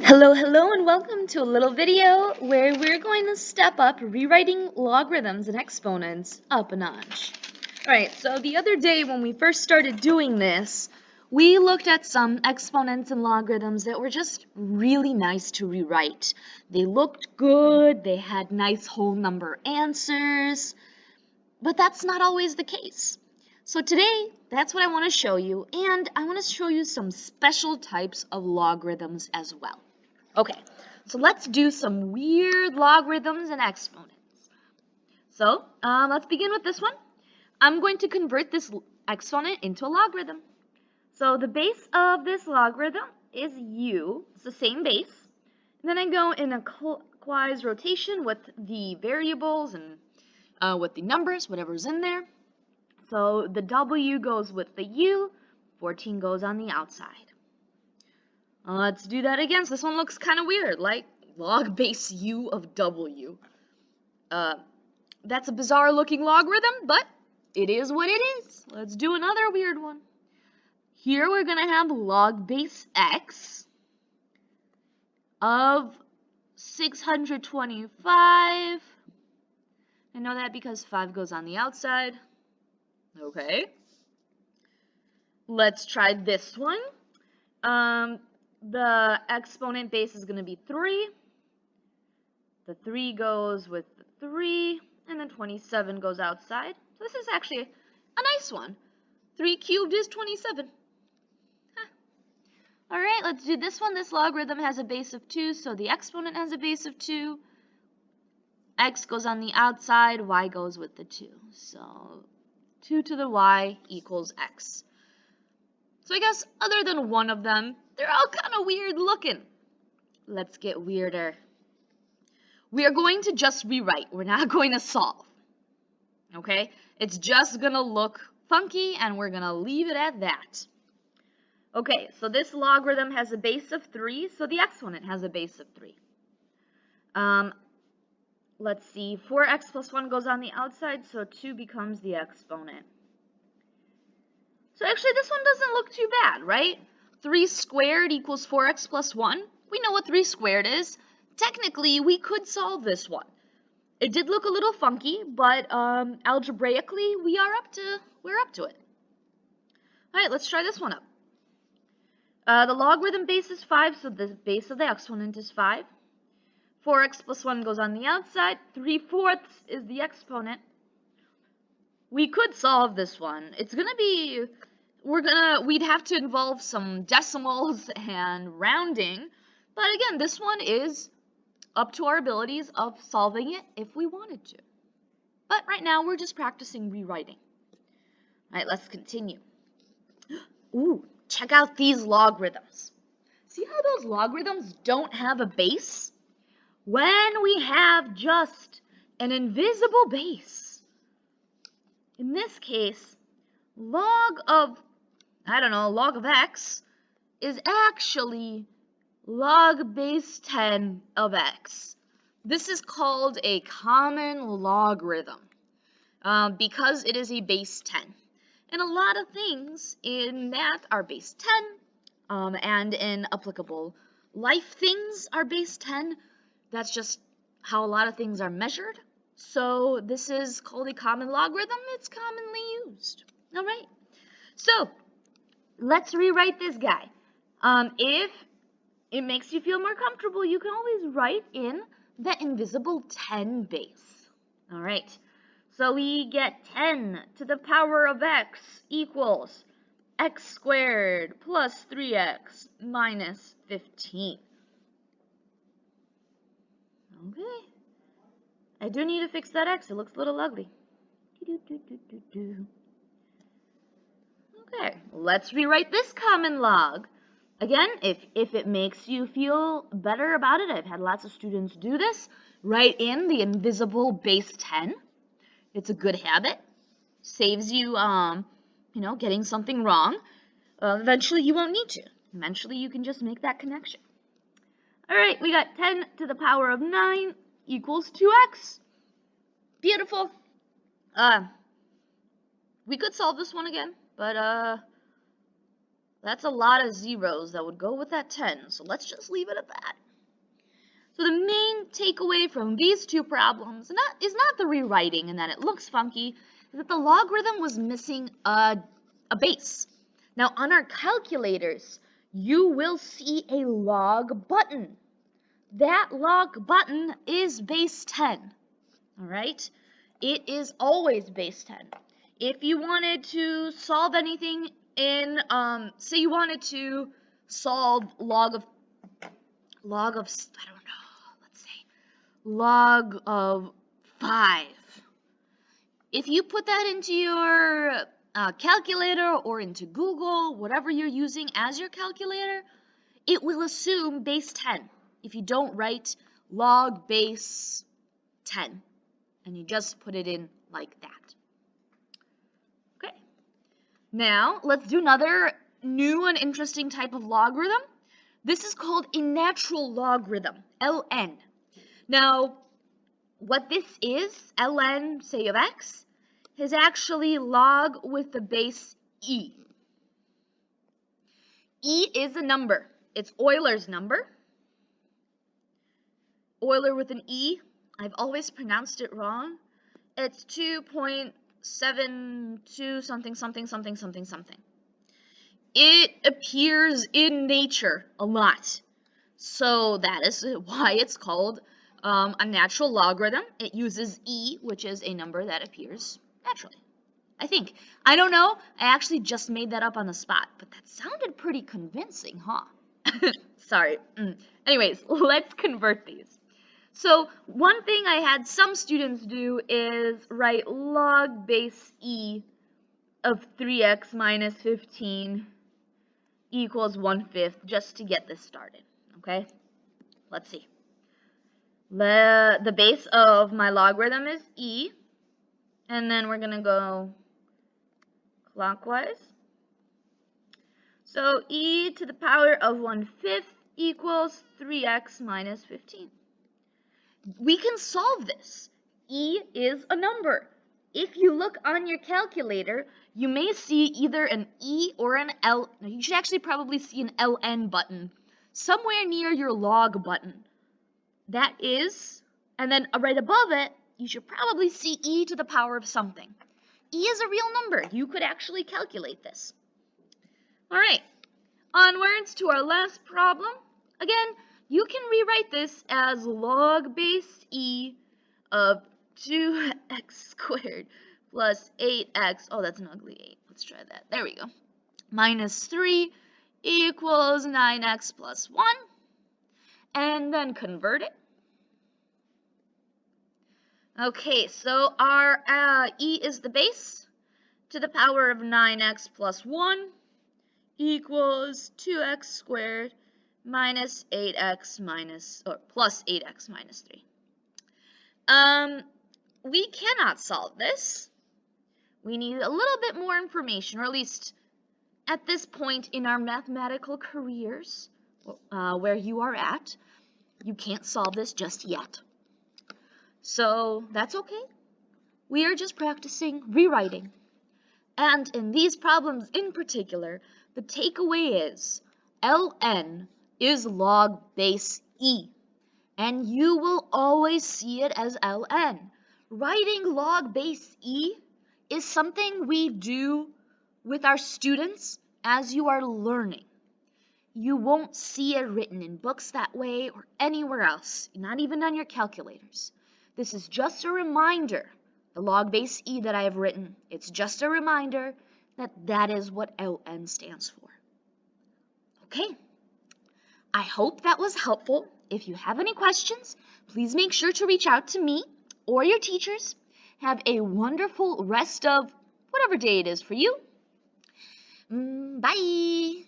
Hello, hello, and welcome to a little video where we're going to step up rewriting logarithms and exponents up a notch. Alright, so the other day when we first started doing this, we looked at some exponents and logarithms that were just really nice to rewrite. They looked good, they had nice whole number answers, but that's not always the case. So today, that's what I want to show you, and I want to show you some special types of logarithms as well. Okay, so let's do some weird logarithms and exponents. So let's begin with this one. I'm going to convert this exponent into a logarithm. So the base of this logarithm is u. It's the same base. And then I go in a clockwise rotation with the variables and with the numbers, whatever's in there. So the w goes with the u, 14 goes on the outside. Let's do that again. So this one looks kind of weird, like log base u of w. That's a bizarre looking logarithm, but it is what it is. Let's do another weird one. Here we're going to have log base x of 625. I know that because 5 goes on the outside. Okay. Let's try this one. The exponent base is going to be 3. The 3 goes with the 3, and then 27 goes outside. So this is actually a nice one. 3 cubed is 27. Huh. All right, let's do this one. This logarithm has a base of 2, so the exponent has a base of 2. X goes on the outside, y goes with the 2. So 2 to the y equals x. So I guess other than one of them, they're all kind of weird looking. Let's get weirder. We are going to just rewrite. We're not going to solve. Okay? It's just going to look funky, and we're going to leave it at that. Okay, so this logarithm has a base of 3, so the exponent has a base of 3. Let's see, 4x plus 1 goes on the outside, so 2 becomes the exponent. So actually, this one doesn't look too bad, right? 3 squared equals 4x plus 1. We know what 3 squared is. Technically, we could solve this one. It did look a little funky, but algebraically, we're up to it. All right, let's try this one up. The logarithm base is 5, so the base of the exponent is 5. 4x plus 1 goes on the outside. 3/4 is the exponent. We could solve this one. It's gonna be, we'd have to involve some decimals and rounding, but again, this one is up to our abilities of solving it if we wanted to. But right now, we're just practicing rewriting. All right, let's continue. Ooh, check out these logarithms. See how those logarithms don't have a base? When we have just an invisible base, in this case, log of x is actually log base 10 of x. This is called a common logarithm because it is a base 10. And a lot of things in math are base 10, and in applicable life things are base 10. That's just how a lot of things are measured. So this is called a common logarithm. It's commonly used. All right. So let's rewrite this guy. If it makes you feel more comfortable, you can always write in the invisible 10 base. All right. So we get 10 to the power of x equals x squared plus 3x minus 15. Okay. I do need to fix that x. It looks a little ugly. Okay, let's rewrite this common log. Again, if it makes you feel better about it, I've had lots of students do this. Write in the invisible base 10. It's a good habit. Saves you, getting something wrong. Eventually, you won't need to. Eventually, you can just make that connection. All right, we got 10 to the power of 9 equals 2x. Beautiful. We could solve this one again, but That's a lot of zeros that would go with that 10, so let's just leave it at that. So the main takeaway from these two problems is not the rewriting and that it looks funky, is that the logarithm was missing a base. Now on our calculators, you will see a log button. That log button is base 10, all right? It is always base 10. If you wanted to solve anything in, say you wanted to solve log of, I don't know, let's say log of 5. If you put that into your calculator or into Google, whatever you're using as your calculator, it will assume base 10 if you don't write log base 10, and you just put it in like that. Okay. Now, let's do another new and interesting type of logarithm. This is called a natural logarithm, ln. Now, what this is, ln, say of x, is actually log with the base e. E is a number. It's Euler's number. Euler with an E. I've always pronounced it wrong. It's 2.72 something, something, something, something, something. It appears in nature a lot. So that is why it's called a natural logarithm. It uses E, which is a number that appears naturally. I think. I don't know. I actually just made that up on the spot, but that sounded pretty convincing, huh? Sorry. Anyways, let's convert these. So one thing I had some students do is write log base E of 3x minus 15 equals 1/5 just to get this started, okay? Let's see. The base of my logarithm is E, and then we're going to go clockwise. So e to the power of 1/5 equals 3x minus 15. We can solve this. E is a number. If you look on your calculator, you may see either an E or an L. No, you should actually probably see an LN button somewhere near your log button. That is, and then right above it, you should probably see e to the power of something. E is a real number. You could actually calculate this. All right, onwards to our last problem. Again, you can rewrite this as log base e of 2x squared plus 8x. Oh, that's an ugly 8. Let's try that. There we go. Minus 3 equals 9x plus 1. And then convert it. Okay, so our e is the base to the power of 9x plus 1 equals 2x squared minus 8x minus, or plus 8x minus 3. We cannot solve this. We need a little bit more information, or at least at this point in our mathematical careers, where you are at, you can't solve this just yet. So that's okay. We are just practicing rewriting. And in these problems in particular, the takeaway is ln is log base e, and you will always see it as ln. Writing log base e is something we do with our students as you are learning. You won't see it written in books that way or anywhere else, not even on your calculators. This is just a reminder, the log base e that I have written, it's just a reminder that that is what ln stands for. Okay, I hope that was helpful. If you have any questions, please make sure to reach out to me or your teachers. Have a wonderful rest of whatever day it is for you. Bye!